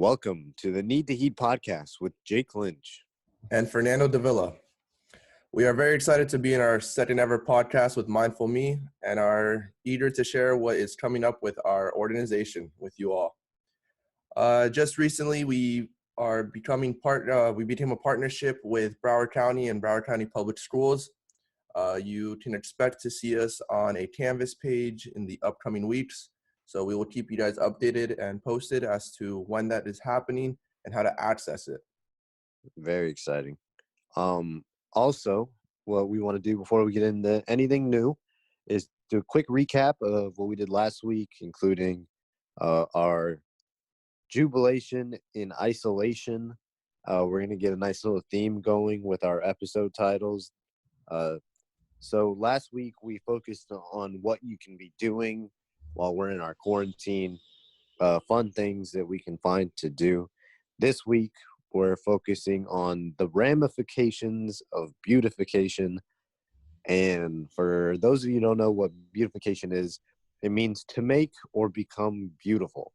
Welcome to the Need to Heat podcast with Jake Lynch and Fernando Davila. We are very excited to be in our second ever podcast with Mindful Me and are eager to share what is coming up with our organization with you all. Just recently, we became a partnership with Broward County and Broward County Public Schools. You can expect to see us on a Canvas page in the upcoming weeks. So we will keep you guys updated and posted as to when that is happening and how to access it. Very exciting. Also, what we want to do before we get into anything new is do a quick recap of what we did last week, including our jubilation in isolation. We're going to get a nice little theme going with our episode titles. So last week we focused on what you can be doing while we're in our quarantine, fun things that we can find to do. This week, we're focusing on the ramifications of beautification. And for those of you who don't know what beautification is, it means to make or become beautiful.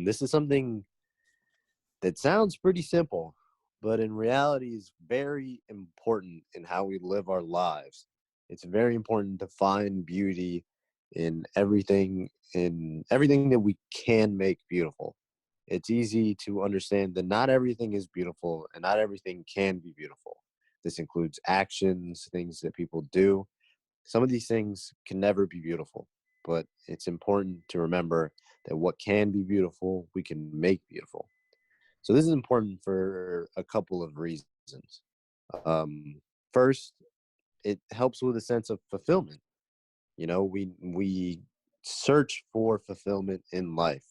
This is something that sounds pretty simple, but in reality is very important in how we live our lives. It's very important to find beauty in everything that we can make beautiful. It's easy to understand that not everything is beautiful and not everything can be beautiful. This includes actions, things that people do. Some of these things can never be beautiful, but it's important to remember that what can be beautiful, we can make beautiful. So this is important for a couple of reasons. First, it helps with a sense of fulfillment. You know, we search for fulfillment in life.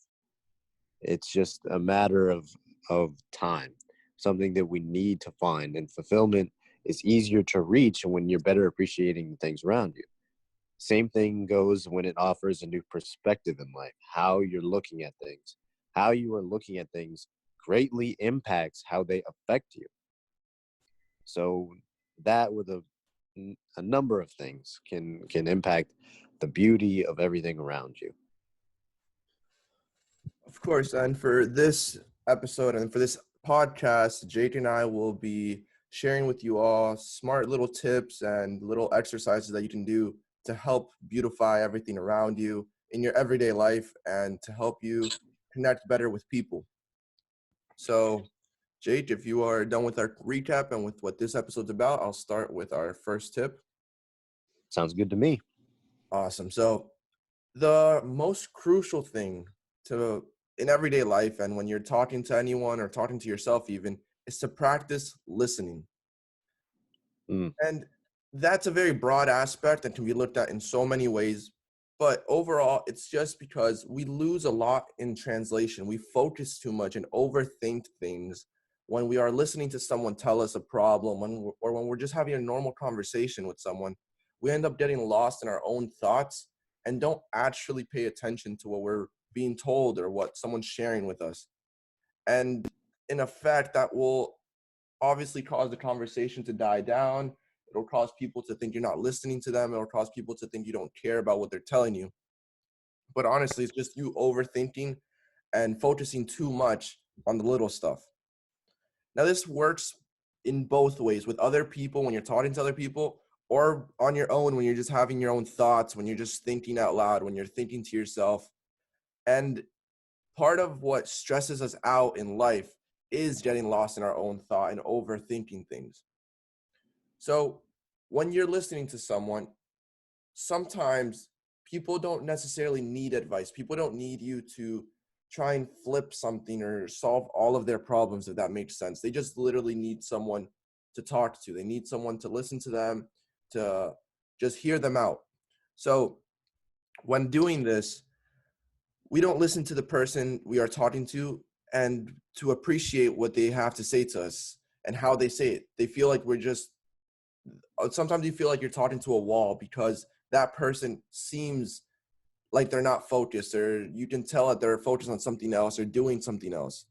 It's just a matter of time, something that we need to find. And fulfillment is easier to reach when you're better appreciating the things around you. Same thing goes when it offers a new perspective in life. How you're looking at things. How you are looking at things greatly impacts how they affect you. So that with a number of things can impact the beauty of everything around you. Of course, and for this episode and for this podcast, Jake and I will be sharing with you all smart little tips and little exercises that you can do to help beautify everything around you in your everyday life and to help you connect better with people. So, Jake, if you are done with our recap and with what this episode's about, I'll start with our first tip. Sounds good to me. Awesome. So, the most crucial thing in everyday life and when you're talking to anyone or talking to yourself even is to practice listening. And that's a very broad aspect and can be looked at in so many ways. But overall, it's just because we lose a lot in translation. We focus too much and overthink things when we are listening to someone tell us a problem or when we're just having a normal conversation with someone. We end up getting lost in our own thoughts and don't actually pay attention to what we're being told or what someone's sharing with us. And in effect, that will obviously cause the conversation to die down. It'll cause people to think you're not listening to them. It'll cause people to think you don't care about what they're telling you. But honestly, it's just you overthinking and focusing too much on the little stuff. Now, this works in both ways, with other people when you're talking to other people, or on your own when you're just having your own thoughts, when you're just thinking out loud, when you're thinking to yourself. And part of what stresses us out in life is getting lost in our own thought and overthinking things. So when you're listening to someone, sometimes people don't necessarily need advice. People don't need you to try and flip something or solve all of their problems, if that makes sense. They just literally need someone to talk to. They need someone to listen to them, to just hear them out. So when doing this, we don't listen to the person we are talking to and to appreciate what they have to say to us and how they say it. They feel like sometimes you feel like you're talking to a wall because that person seems like they're not focused, or you can tell that they're focused on something else or doing something else.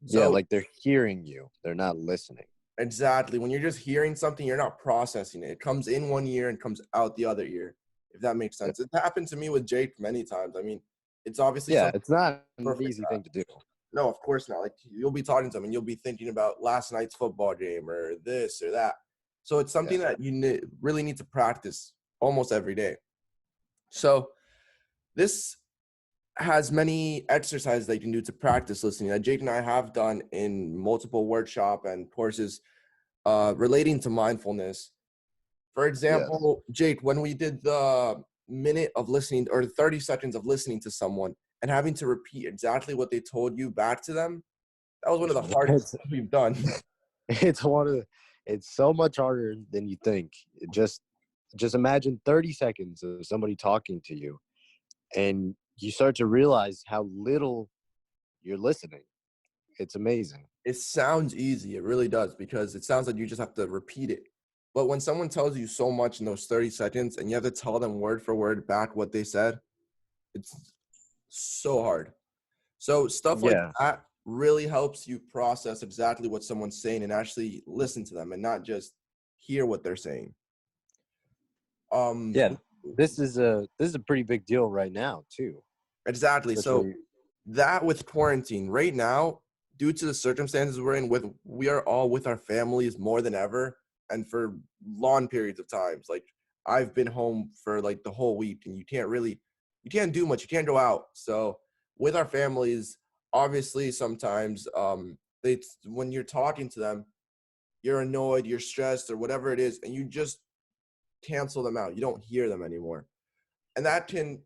So, like they're hearing you. They're not listening. Exactly. When you're just hearing something, you're not processing it. It comes in one ear and comes out the other ear, if that makes sense. It happened to me with Jake many times. I mean, it's obviously it's not an easy thing to do. No, of course not. Like you'll be talking to them and you'll be thinking about last night's football game or this or that. So it's something Yeah. that you really need to practice almost every day. So this has many exercises that you can do to practice listening that Jake and I have done in multiple workshop and courses relating to mindfulness. For Yes. example, Jake, when we did the minute of listening or 30 seconds of listening to someone and having to repeat exactly what they told you back to them, that was one of the hardest It's things we've done. it's one of the, it's so much harder than you think. Just imagine 30 seconds of somebody talking to you, and you start to realize how little you're listening. It's amazing. It sounds easy. It really does because it sounds like you just have to repeat it. But when someone tells you so much in those 30 seconds and you have to tell them word for word back what they said, it's so hard. So stuff like Yeah. that really helps you process exactly what someone's saying and actually listen to them and not just hear what they're saying. Um, Yeah. This is a pretty big deal right now too, exactly. So especially. that with quarantine right now, due to the circumstances we're in, with we are all with our families more than ever, and for long periods of times. Like I've been home for like the whole week, and you can't do much. You can't go out. So with our families, obviously, sometimes they when you're talking to them, you're annoyed, you're stressed, or whatever it is, and you just cancel them out. You don't hear them anymore, and that can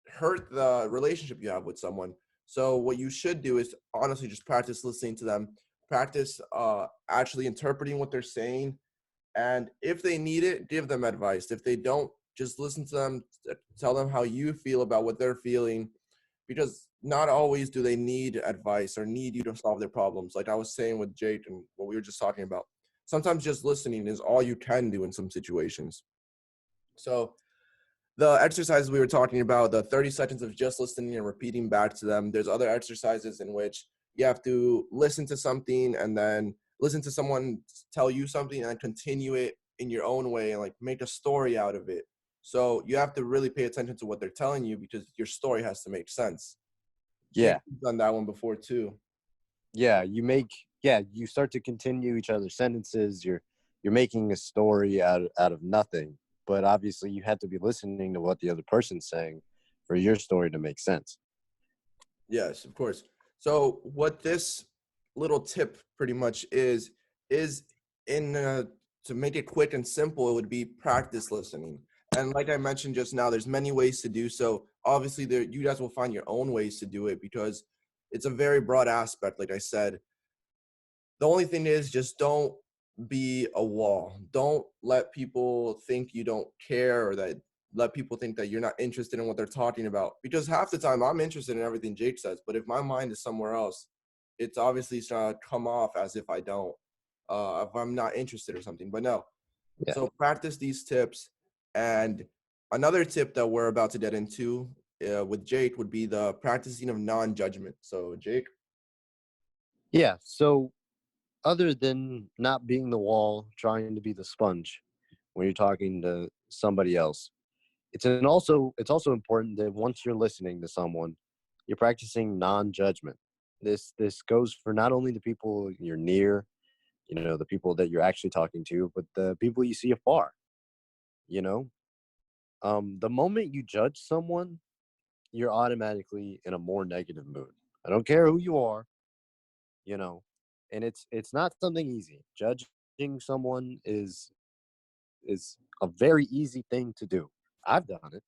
hurt the relationship you have with someone. So what you should do is honestly just practice listening to them, practice actually interpreting what they're saying, and if they need it, give them advice. If they don't, just listen to them, tell them how you feel about what they're feeling, because not always do they need advice or need you to solve their problems. Like I was saying with Jake and what we were just talking about, sometimes just listening is all you can do in some situations. So the exercises we were talking about, the 30 seconds of just listening and repeating back to them, there's other exercises in which you have to listen to something and then listen to someone tell you something and continue it in your own way and like make a story out of it. So you have to really pay attention to what they're telling you because your story has to make sense. Jake, Yeah. you've done that one before too. Yeah. You start to continue each other's sentences. You're making a story out of nothing. But obviously you have to be listening to what the other person's saying for your story to make sense. Yes, of course. So what this little tip pretty much is in to make it quick and simple, it would be practice listening. And like I mentioned just now, there's many ways to do so. Obviously, there you guys will find your own ways to do it because it's a very broad aspect. Like I said, the only thing is just don't be a wall. Don't let people think you don't care or that let people think that you're not interested in what they're talking about. Because half the time I'm interested in everything Jake says, but if my mind is somewhere else, it's obviously going to come off as if I don't, if I'm not interested or something. But no. Yeah. So practice these tips. And another tip that we're about to get into with Jake would be the practicing of non judgment. So, Jake. Yeah. So other than not being the wall, trying to be the sponge when you're talking to somebody else, it's also important that once you're listening to someone, you're practicing non-judgment. This goes for not only the people you're near, the people that you're actually talking to, but the people you see afar. You know, the moment you judge someone, you're automatically in a more negative mood. I don't care who you are, you know, and it's not something easy. Judging someone is a very easy thing to do. I've done it.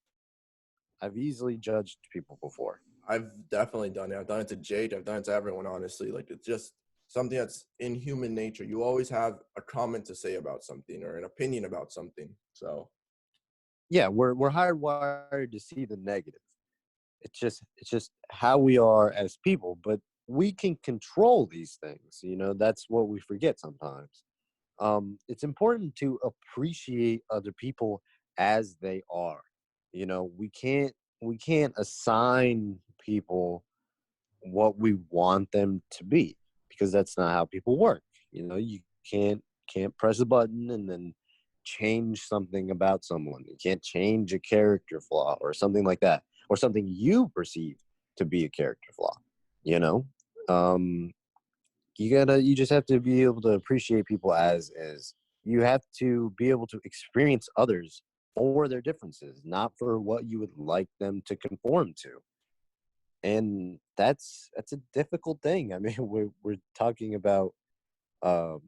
I've easily judged people before. I've definitely done it. I've done it to Jade. I've done it to everyone, honestly. Like, it's just something that's in human nature. You always have a comment to say about something or an opinion about something. So, Yeah, we're hardwired to see the negative. It's just how we are as people, but we can control these things. That's what we forget sometimes. It's important to appreciate other people as they are. We can't assign people what we want them to be, because that's not how people work. You can't press a button and then change something about someone. You can't change a character flaw or something like that, or something you perceive to be a character flaw you know Um, you just have to be able to appreciate people as is. You have to be able to experience others for their differences, not for what you would like them to conform to. And that's a difficult thing. I mean, we're talking about um,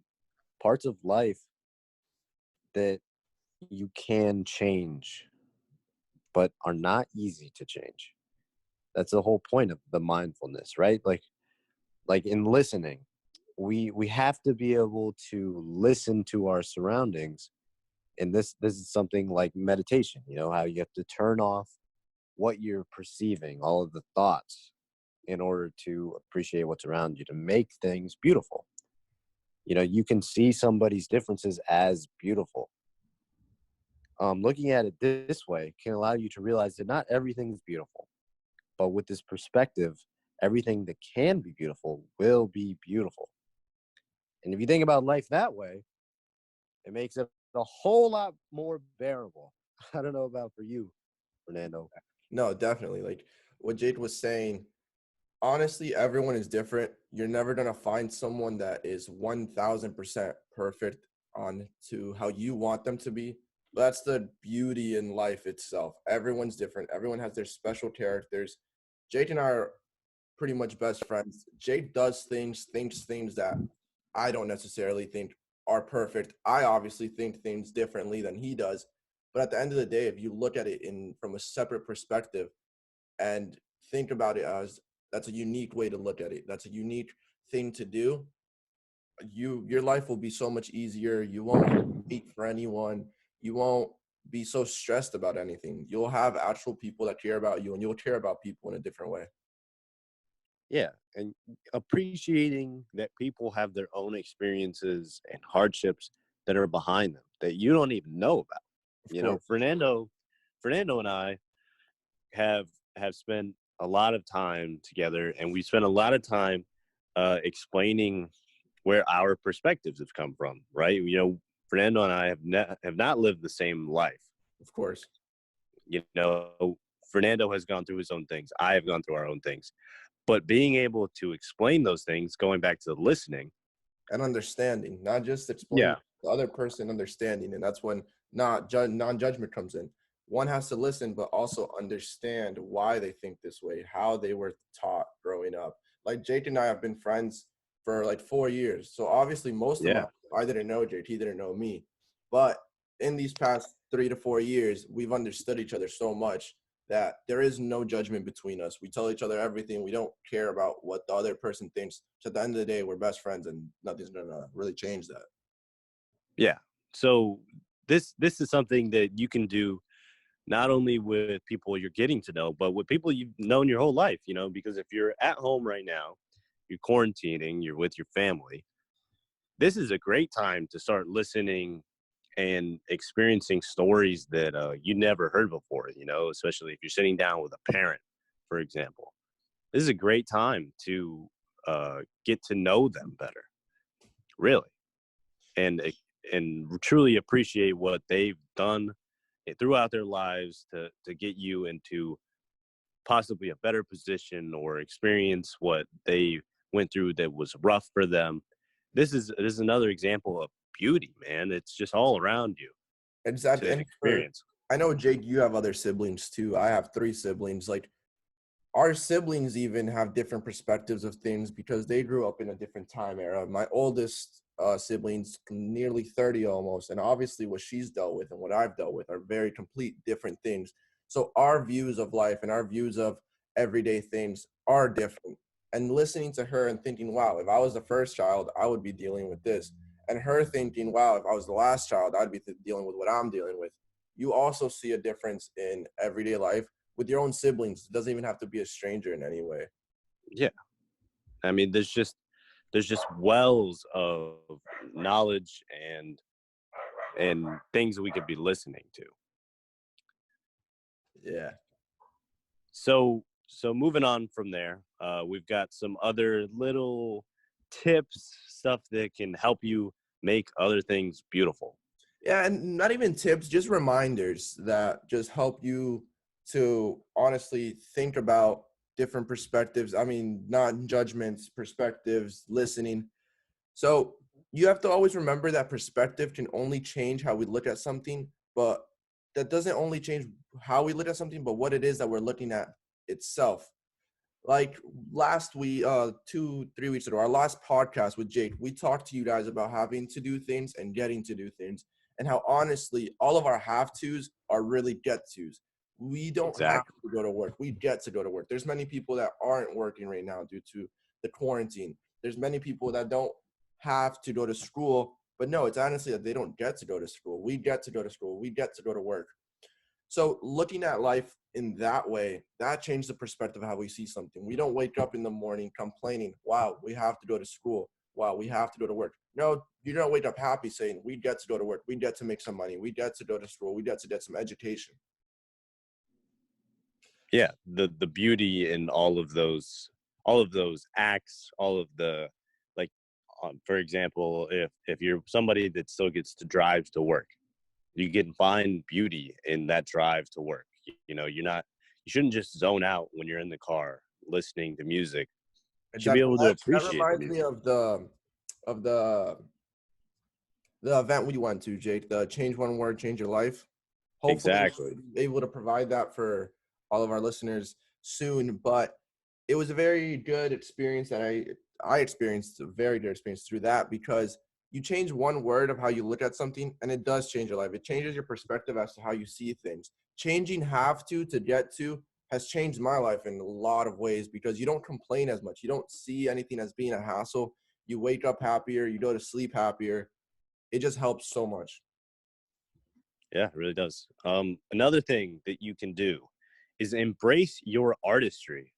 parts of life that you can change, but are not easy to change. That's the whole point of the mindfulness, right? Like in listening, we have to be able to listen to our surroundings, and this is something like meditation. You know how you have to turn off what you're perceiving, all of the thoughts, in order to appreciate what's around you, to make things beautiful. You know, you can see somebody's differences as beautiful. Looking at it this way can allow you to realize that not everything is beautiful, but with this perspective, everything that can be beautiful will be beautiful. And if you think about life that way, it makes it a whole lot more bearable. I don't know about for you, Fernando. No, definitely. Like what Jade was saying, honestly, everyone is different. You're never gonna find someone that is 1000% perfect on to how you want them to be. But that's the beauty in life itself. Everyone's different. Everyone has their special characters. Jade and I are pretty much best friends. Jade does things, thinks things that I don't necessarily think are perfect. I obviously think things differently than he does. But at the end of the day, if you look at it in from a separate perspective and think about it as that's a unique way to look at it. That's a unique thing to do. Your life will be so much easier. You won't hate for anyone. You won't be so stressed about anything. You'll have actual people that care about you and you'll care about people in a different way. Yeah, and appreciating that people have their own experiences and hardships that are behind them that you don't even know about. Of You know, course. Fernando and I have have spent a lot of time together, and we spent a lot of time explaining where our perspectives have come from. Right? You know, Fernando and I have not lived the same life. Of course. You know, Fernando has gone through his own things. I have gone through our own things. But being able to explain those things, going back to the listening. And understanding, not just Yeah. explaining, the other person understanding. And that's when non-judgment comes in. One has to listen, but also understand why they think this way, how they were taught growing up. Like Jake and I have been friends for like 4 years. So obviously most of my Yeah. life, I didn't know Jake, he didn't know me. But in these past 3 to 4 years, we've understood each other so much that there is no judgment between us. We tell each other everything. We don't care about what the other person thinks. So at the end of the day, we're best friends, and nothing's gonna really change that. Yeah. So this is something that you can do not only with people you're getting to know, but with people you've known your whole life, you know, because if you're at home right now, you're quarantining, you're with your family, this is a great time to start listening and experiencing stories that you never heard before, you know, especially if you're sitting down with a parent, for example. This is a great time to get to know them better, really, and and truly appreciate what they've done throughout their lives to get you into possibly a better position or experience what they went through that was rough for them. This is another example of beauty, man. It's just all around you Exactly. to And for experience. I know Jake, you have other siblings too. I have three siblings. Like our siblings even have different perspectives of things because they grew up in a different time era. My oldest siblings nearly 30 almost, and obviously what she's dealt with and what I've dealt with are very complete different things. So our views of life and our views of everyday things are different. And listening to her and thinking, wow, if I was the first child, I would be dealing with this. And her thinking, wow, if I was the last child, I'd be dealing with what I'm dealing with. You also see a difference in everyday life with your own siblings. It doesn't even have to be a stranger in any way. Yeah, I mean, there's just wells of knowledge and things we could be listening to. Yeah. So moving on from there, we've got some other little tips, stuff that can help you make other things beautiful. Yeah, and not even tips, just reminders that just help you to honestly think about different perspectives. I mean, not judgments, perspectives, listening. So you have to always remember that perspective can only change how we look at something, but that doesn't only change how we look at something, but what it is that we're looking at itself. Like last week, 2, 3 weeks ago, our last podcast with Jake, we talked to you guys about having to do things and getting to do things, and how honestly, all of our have tos are really get tos. We don't have Exactly. to go to work. We get to go to work. There's many people that aren't working right now due to the quarantine. There's many people that don't have to go to school, but no, it's honestly that they don't get to go to school. We get to go to school. We get to go to work. So looking at life in that way, that changed the perspective of how we see something. We don't wake up in the morning complaining, wow, we have to go to school. Wow, we have to go to work. No, you don't wake up happy saying, we get to go to work. We get to make some money. We get to go to school. We get to get some education. Yeah, the beauty in all of those acts, all of the, like, for example, if you're somebody that still gets to drive to work, you can find beauty in that drive to work. You know, you shouldn't just zone out when you're in the car listening to music. You should be Exactly. able to That appreciate the reminds me music. of the event we went to, Jake, the Change One Word, Change Your Life. Hopefully Exactly. we'll be able to provide that for all of our listeners soon. But it was a very good experience that I experienced, a very good experience through that, because you change one word of how you look at something and it does change your life. It changes your perspective as to how you see things. Changing have to get to has changed my life in a lot of ways, because you don't complain as much. You don't see anything as being a hassle. You wake up happier, you go to sleep happier. It just helps so much. Yeah, it really does. Another thing that you can do is embrace your artistry,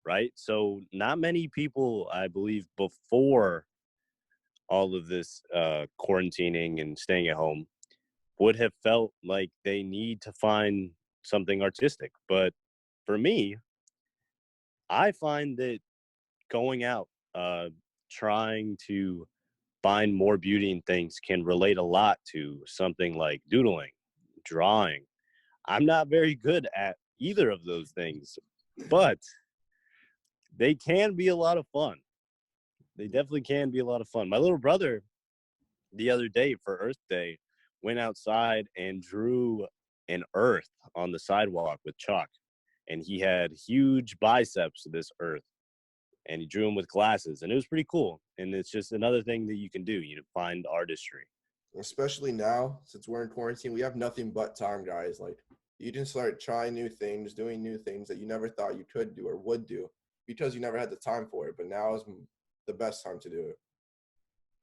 right? So not many people, I believe, before all of this quarantining and staying at home would have felt like they need to find something artistic. But for me, I find that going out, trying to find more beauty in things can relate a lot to something like doodling, drawing. I'm not very good at either of those things, but they can be a lot of fun. They definitely can be a lot of fun. My little brother, the other day for Earth Day, went outside and drew an earth on the sidewalk with chalk. And he had huge biceps of this earth. And he drew them with glasses. And it was pretty cool. And it's just another thing that you can do. You find artistry. Especially now, since we're in quarantine, we have nothing but time, guys. Like, you can start trying new things, doing new things that you never thought you could do or would do, because you never had the time for it. But now is the best time to do it.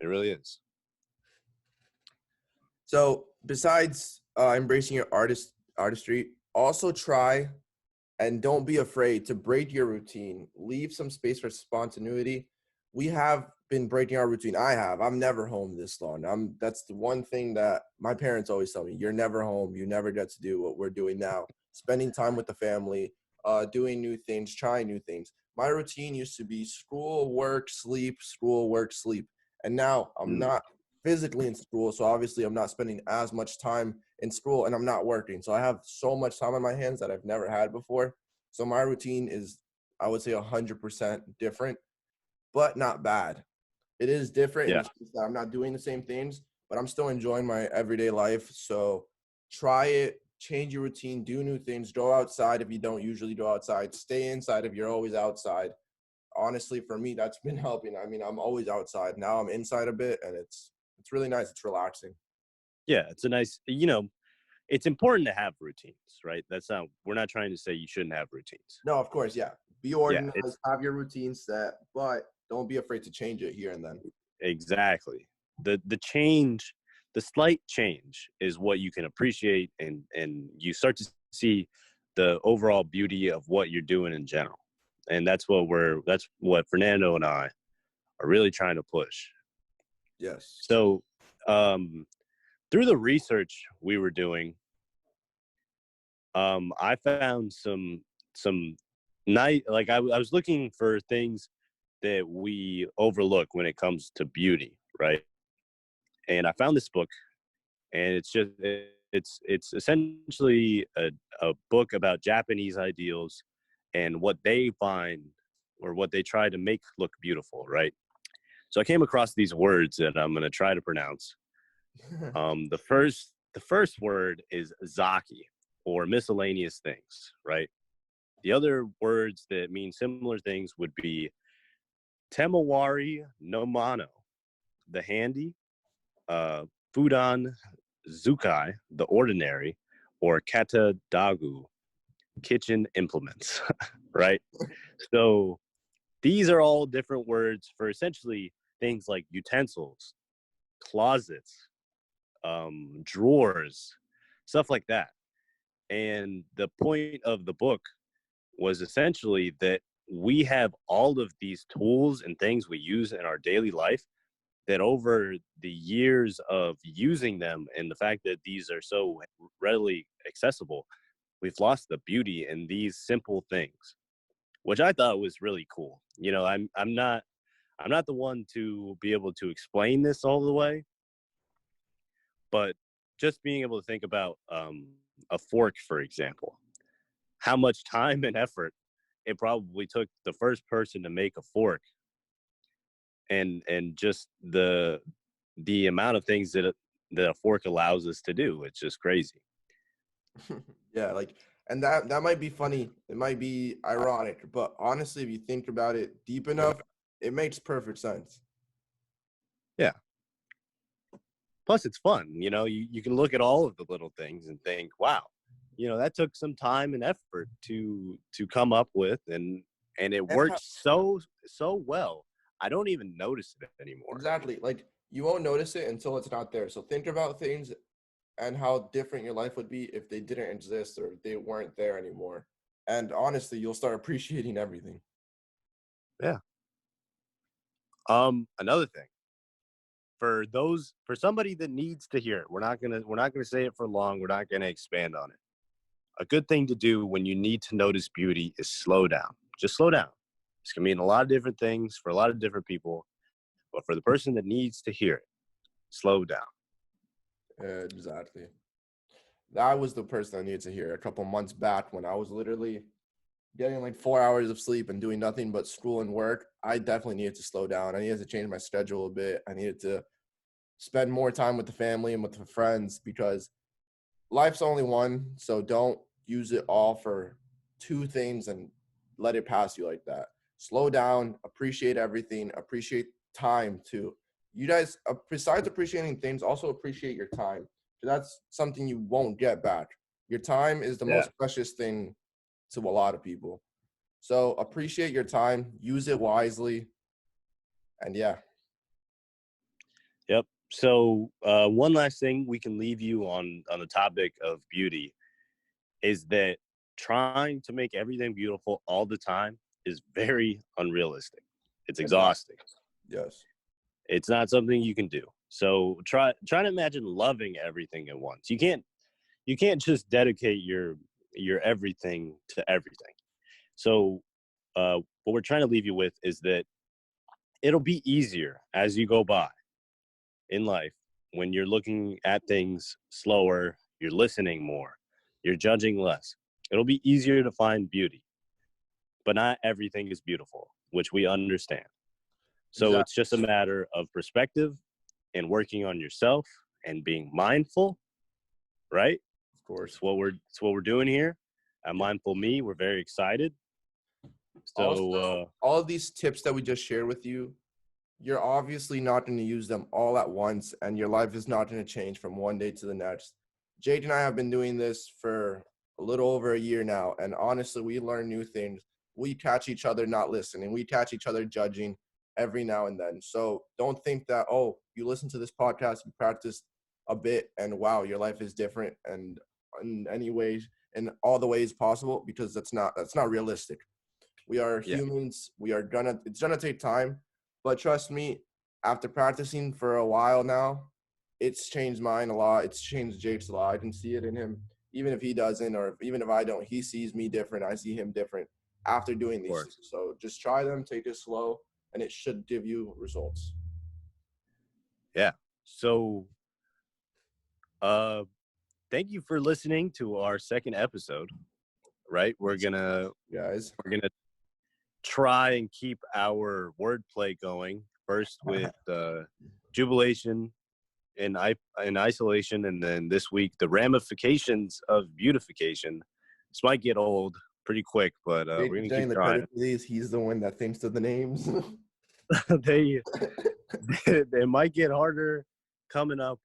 It really is. So besides embracing your artistry, also try and don't be afraid to break your routine. Leave some space for spontaneity. We have been breaking our routine. I have. I'm never home this long. That's the one thing that my parents always tell me. You're never home. You never get to do what we're doing now. Spending time with the family, doing new things, trying new things. My routine used to be school, work, sleep, school, work, sleep. And now I'm not physically in school, so obviously I'm not spending as much time in school, and I'm not working. So I have so much time on my hands that I've never had before. So my routine is, I would say, 100% different, but not bad. It is different in Yeah. the sense that I'm not doing the same things, but I'm still enjoying my everyday life. So try it, change your routine, do new things, go outside if you don't usually go outside, stay inside if you're always outside. Honestly, for me, that's been helping. I mean, I'm always outside. Now I'm inside a bit, and it's really nice. It's relaxing. Yeah. It's a nice, it's important to have routines, right? We're not trying to say you shouldn't have routines. No, of course, yeah. Be Yeah. organized, have your routine set, but don't be afraid to change it here and then. Exactly. The change, the slight change is what you can appreciate, and you start to see the overall beauty of what you're doing in general. And that's what Fernando and I are really trying to push. Yes. So, through the research we were doing, I found some night, like I was looking for things that we overlook when it comes to beauty, right? And I found this book, and it's essentially a book about Japanese ideals and what they find or what they try to make look beautiful, right? So I came across these words that I'm going to try to pronounce. The first word is zaki, or miscellaneous things, right? The other words that mean similar things would be temawari no mano, the handy, uh, fudan zukai, the ordinary, or kata dagu, kitchen implements, right? So these are all different words for essentially things like utensils, closets, drawers, stuff like that. And the point of the book was essentially that we have all of these tools and things we use in our daily life that over the years of using them and the fact that these are so readily accessible, we've lost the beauty in these simple things, which I thought was really cool. You know, I'm not the one to be able to explain this all the way, but just being able to think about a fork, for example, how much time and effort it probably took the first person to make a fork, and just the amount of things that a fork allows us to do. It's just crazy. Yeah, like, and that might be funny. It might be ironic, but honestly, if you think about it deep enough, it makes perfect sense. Yeah. Plus, it's fun. You know, you can look at all of the little things and think, wow, you know, that took some time and effort to come up with, and it And how, works so well. I don't even notice it anymore. exactly, like you won't notice it until it's not there. So think about things and how different your life would be if they didn't exist or they weren't there anymore. And honestly, you'll start appreciating everything. Yeah. Another thing, for somebody that needs to hear it, we're not gonna say it for long. We're not gonna expand on it. A good thing to do when you need to notice beauty is slow down. Just slow down. This can mean a lot of different things for a lot of different people, but for the person that needs to hear it, slow down. Exactly. That was the person I needed to hear a couple months back when I was literally getting like 4 hours of sleep and doing nothing but school and work. I definitely needed to slow down. I needed to change my schedule a bit. I needed to spend more time with the family and with the friends because life's only one. So don't use it all for two things and let it pass you like that. Slow down, appreciate everything, appreciate time too. You guys, besides appreciating things, also appreciate your time. That's something you won't get back. Your time is the Yeah. most precious thing to a lot of people. So appreciate your time, use it wisely, and yeah. Yep. So one last thing we can leave you on the topic of beauty is that trying to make everything beautiful all the time is very unrealistic. It's Exactly. exhausting. Yes. It's not something you can do. So try to imagine loving everything at once. You can't just dedicate your everything to everything. So what we're trying to leave you with is that it'll be easier as you go by in life when you're looking at things slower, you're listening more, you're judging less. It'll be easier to find beauty, but not everything is beautiful, which we understand. So it's Exactly. just a matter of perspective and working on yourself and being mindful, right? Of course. It's what we're doing here. At Mindful Me, we're very excited. Also, So all of these tips that we just shared with you, you're obviously not going to use them all at once, and your life is not going to change from one day to the next. Jade and I have been doing this for a little over a year now, and honestly, we learn new things. We catch each other not listening. We catch each other judging every now and then. So don't think that, oh, you listen to this podcast, you practice a bit, and wow, your life is different and in any ways, in all the ways possible, because that's not realistic. We are yeah, humans. It's gonna take time, but trust me, after practicing for a while now, it's changed mine a lot. It's changed Jake's a lot. I can see it in him. Even if he doesn't, or even if I don't, he sees me different. I see him different after doing of these things. course. So just try them, take it slow, and it should give you results. Yeah. So uh thank you for listening to our second episode. right? We're gonna guys. try and keep our wordplay going. First with jubilation in isolation, and then this week the ramifications of beautification. This might get old pretty quick, but we're gonna keep the trying. credit for these. He's the one that thinks of the names. they might get harder coming up,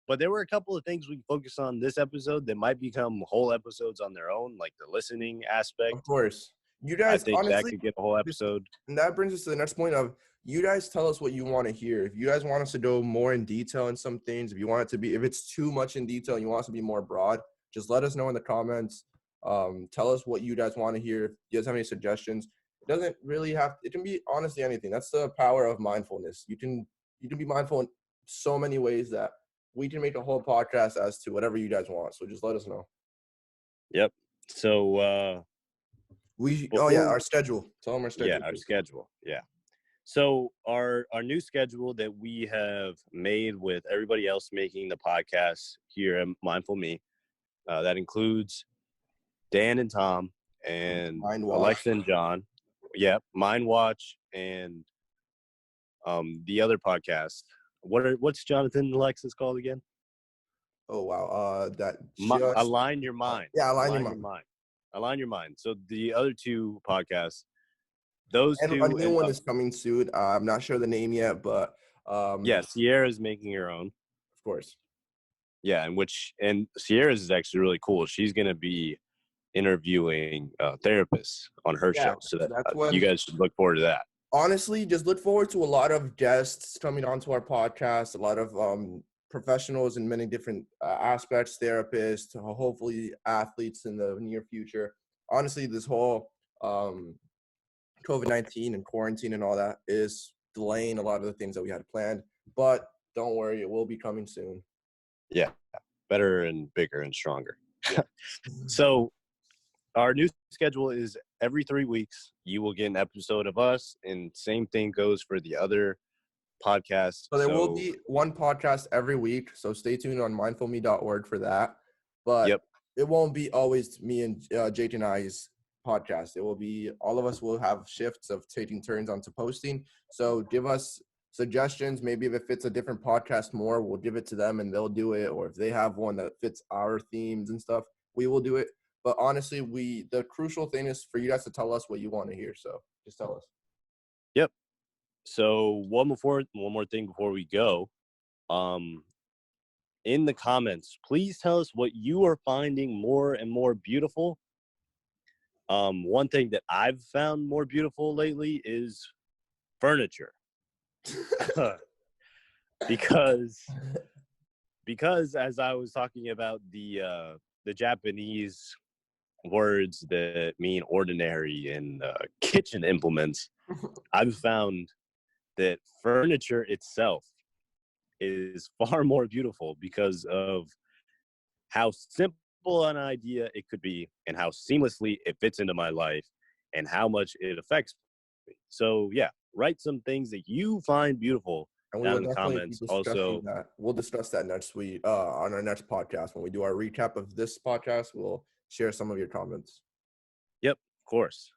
but there were a couple of things we can focus on this episode that might become whole episodes on their own, like the listening aspect. Of course, you I guys think honestly that could get a whole episode. And that brings us to the next point of you guys tell us what you want to hear. If you guys want us to go more in detail in some things, if it's too much in detail and you want us to be more broad, just let us know in the comments. Tell us what you guys want to hear. If you guys have any suggestions, it doesn't really it can be honestly anything. That's the power of mindfulness. You can be mindful in so many ways that we can make a whole podcast as to whatever you guys want. So just let us know. Yep. So our schedule. Tell them our schedule. Yeah, our schedule. Yeah. So our new schedule that we have made with everybody else making the podcast here at Mindful Me, that includes Dan and Tom and Alexa and John. Yeah, Mind Watch and the other podcast. What's Jonathan and Alexa's called again? Oh wow. Align Your Mind. Yeah, Align Your Mind. Align Your Mind. So the other two podcasts, those two. A new one is coming soon. I'm not sure the name yet, but Sierra's making her own. Of course. Yeah, and Sierra's is actually really cool. She's gonna be interviewing therapists on her show, so that's you guys should look forward to that. Honestly, just look forward to a lot of guests coming onto our podcast. A lot of professionals in many different aspects, therapists, hopefully athletes in the near future. Honestly, this whole COVID-19 and quarantine and all that is delaying a lot of the things that we had planned. But don't worry, it will be coming soon. Yeah, better and bigger and stronger. Yeah. So our new schedule is every 3 weeks you will get an episode of us, and same thing goes for the other podcasts. So there will be one podcast every week, so stay tuned on mindfulme.org for that. But it won't be always me and Jake and I's podcast. It will be all of us will have shifts of taking turns onto posting. So give us suggestions. Maybe if it fits a different podcast more, we'll give it to them and they'll do it. Or if they have one that fits our themes and stuff, we will do it. But honestly, the crucial thing is for you guys to tell us what you want to hear. So just tell us. Yep. So one more thing before we go. In the comments, please tell us what you are finding more and more beautiful. One thing that I've found more beautiful lately is furniture. because as I was talking about the Japanese words that mean ordinary and kitchen implements, I've found that furniture itself is far more beautiful because of how simple an idea it could be and how seamlessly it fits into my life and how much it affects me. So yeah, write some things that you find beautiful down in the comments. Also, we'll discuss that next week on our next podcast. When we do our recap of this podcast, we'll share some of your comments. Yep, of course.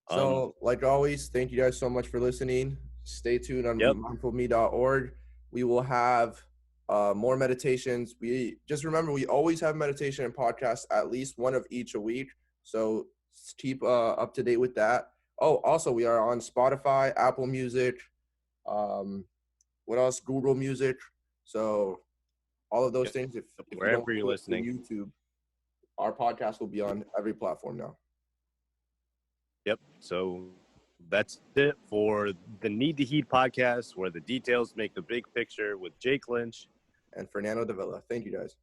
So like always, thank you guys so much for listening. Stay tuned on mindfulme.org. We will have more meditations. We just remember we always have meditation and podcasts, at least one of each a week. So keep up to date with that. Oh, also we are on Spotify, Apple Music, what else? Google Music. So all of those things. If wherever you're listening, YouTube, our podcast will be on every platform now. Yep. So that's it for the Need to Heat podcast, where the details make the big picture with Jake Lynch and Fernando Davila. Thank you guys.